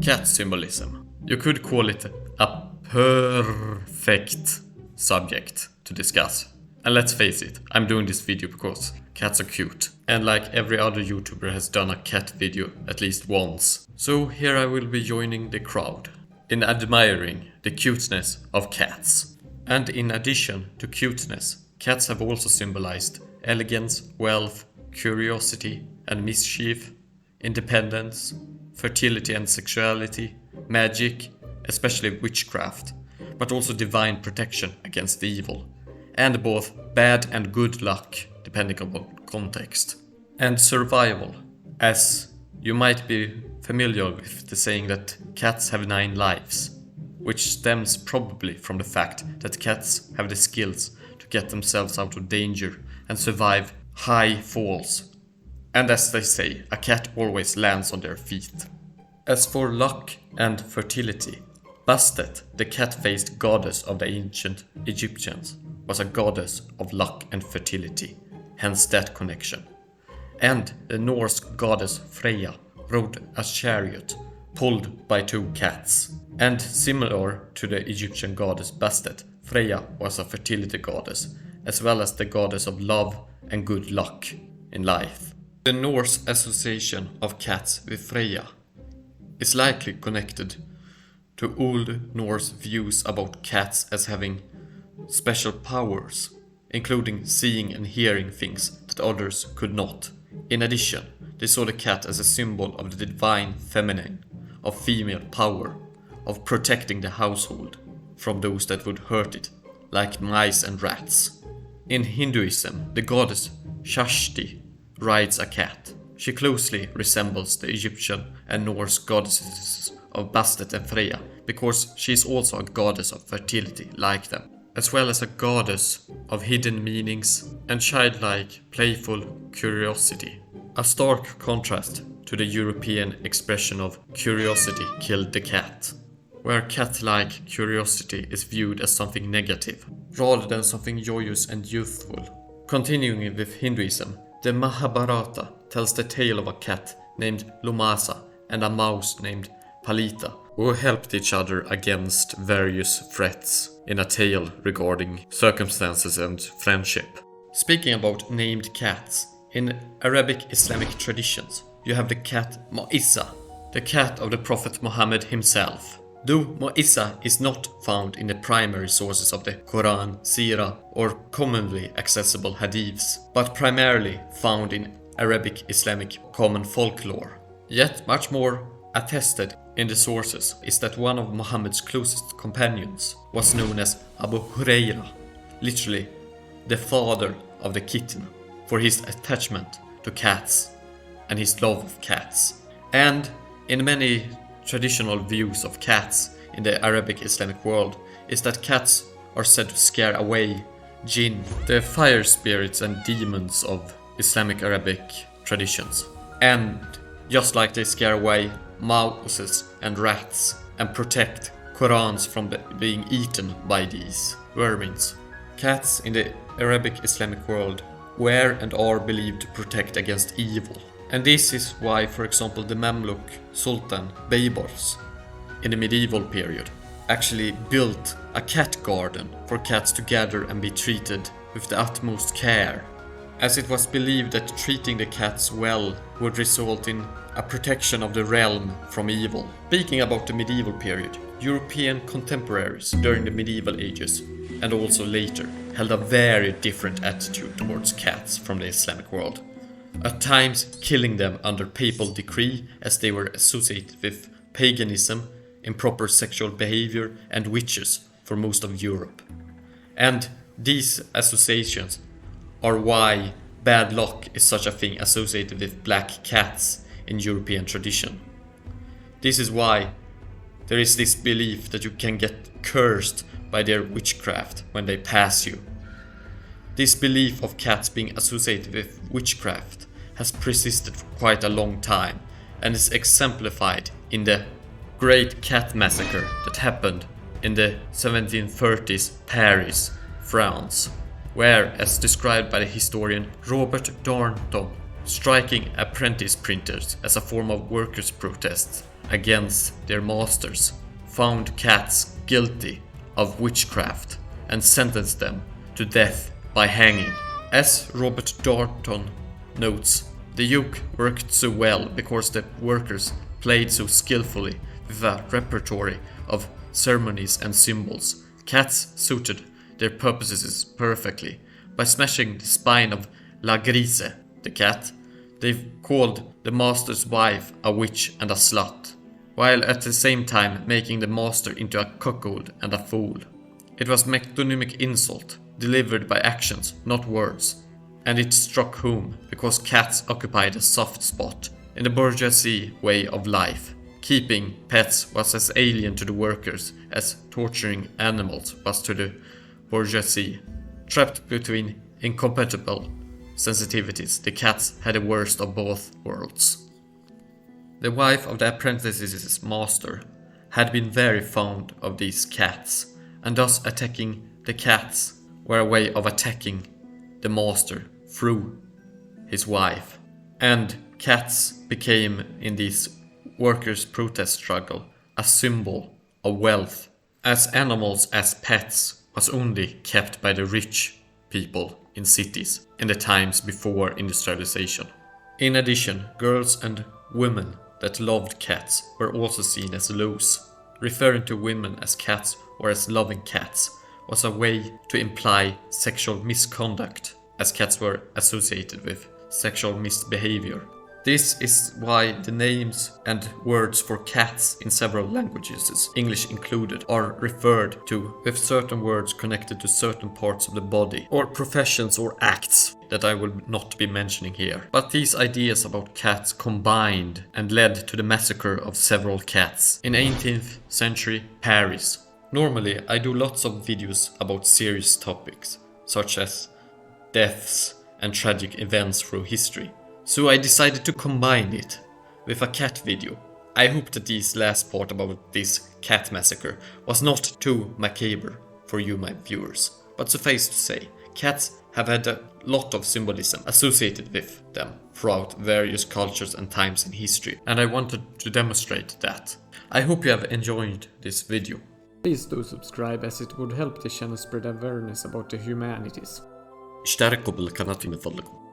cat symbolism. You could call it a perfect subject to discuss. And let's face it, I'm doing this video because cats are cute. And like every other YouTuber has done a cat video at least once. So here I will be joining the crowd in admiring the cuteness of cats. And in addition to cuteness, cats have also symbolized elegance, wealth, curiosity and mischief, independence, fertility and sexuality, magic, especially witchcraft, but also divine protection against the evil, and both bad and good luck, depending upon context. And survival, as you might be familiar with the saying that cats have 9 lives, which stems probably from the fact that cats have the skills to get themselves out of danger and survive high falls. And as they say, a cat always lands on their feet. As for luck and fertility, Bastet, the cat-faced goddess of the ancient Egyptians, was a goddess of luck and fertility, hence that connection. And the Norse goddess Freya rode a chariot pulled by 2 cats. And similar to the Egyptian goddess Bastet, Freya was a fertility goddess, as well as the goddess of love and good luck in life. The Norse association of cats with Freya is likely connected to Old Norse views about cats as having special powers, including seeing and hearing things that others could not. In addition, they saw the cat as a symbol of the divine feminine, of female power, of protecting the household from those that would hurt it, like mice and rats. In Hinduism, the goddess Shashti rides a cat. She closely resembles the Egyptian and Norse goddesses of Bastet and Freya, because she is also a goddess of fertility like them, as well as a goddess of hidden meanings and childlike, playful curiosity. A stark contrast to the European expression of curiosity killed the cat, where cat-like curiosity is viewed as something negative, rather than something joyous and youthful. Continuing with Hinduism, the Mahabharata tells the tale of a cat named Lomasa and a mouse named Palita, who helped each other against various threats in a tale regarding circumstances and friendship. Speaking about named cats, in Arabic Islamic traditions, you have the cat Mu'izza, the cat of the Prophet Muhammad himself. Though Mu'izza is not found in the primary sources of the Quran, Sirah, or commonly accessible hadiths, but primarily found in Arabic Islamic common folklore. Yet much more attested in the sources is that one of Muhammad's closest companions was known as Abu Huraira, literally the father of the kitten, for his attachment to cats and his love of cats. And in many traditional views of cats in the Arabic Islamic world is that cats are said to scare away jinn, the fire spirits and demons of Islamic Arabic traditions. And just like they scare away mouses and rats and protect Qurans from being eaten by these vermins, cats in the Arabic Islamic world were and are believed to protect against evil. And this is why, for example, the Mamluk Sultan Baybars in the medieval period actually built a cat garden for cats to gather and be treated with the utmost care, as it was believed that treating the cats well would result in a protection of the realm from evil. Speaking about the medieval period, European contemporaries during the medieval ages and also later held a very different attitude towards cats from the Islamic world, at times killing them under papal decree as they were associated with paganism, improper sexual behavior and witches for most of Europe. And these associations are why bad luck is such a thing associated with black cats in European tradition. This is why there is this belief that you can get cursed by their witchcraft when they pass you. This belief of cats being associated with witchcraft has persisted for quite a long time and is exemplified in the Great Cat Massacre that happened in the 1730s Paris, France, where, as described by the historian Robert Darnton, striking apprentice printers as a form of workers' protest against their masters, found cats guilty of witchcraft and sentenced them to death by hanging. As Robert Darnton notes, the yoke worked so well because the workers played so skillfully with a repertoire of ceremonies and symbols. Cats suited their purposes perfectly. By smashing the spine of La Grise, the cat, they called the master's wife a witch and a slut, while at the same time making the master into a cuckold and a fool. It was metonymic insult, delivered by actions, not words, and it struck home because cats occupied a soft spot in the bourgeoisie way of life. Keeping pets was as alien to the workers as torturing animals was to the bourgeoisie. Trapped between incompatible sensitivities, the cats had the worst of both worlds. The wife of the apprentice's master had been very fond of these cats, and thus attacking the cats were a way of attacking the master through his wife. And cats became, in this workers' protest struggle, a symbol of wealth, as animals as pets was only kept by the rich people in cities in the times before industrialization. In addition, girls and women that loved cats were also seen as loose. Referring to women as cats or as loving cats was a way to imply sexual misconduct, as cats were associated with sexual misbehavior. This is why the names and words for cats in several languages, English included, are referred to with certain words connected to certain parts of the body, or professions or acts that I will not be mentioning here. But these ideas about cats combined and led to the massacre of several cats in 18th century Paris. Normally I do lots of videos about serious topics, such as deaths and tragic events through history. So I decided to combine it with a cat video. I hope that this last part about this cat massacre was not too macabre for you, my viewers. But suffice to say, cats have had a lot of symbolism associated with them throughout various cultures and times in history, and I wanted to demonstrate that. I hope you have enjoyed this video. Please do subscribe, as it would help the channel spread awareness about the humanities. اشتركوا بالقناة من فضلكم.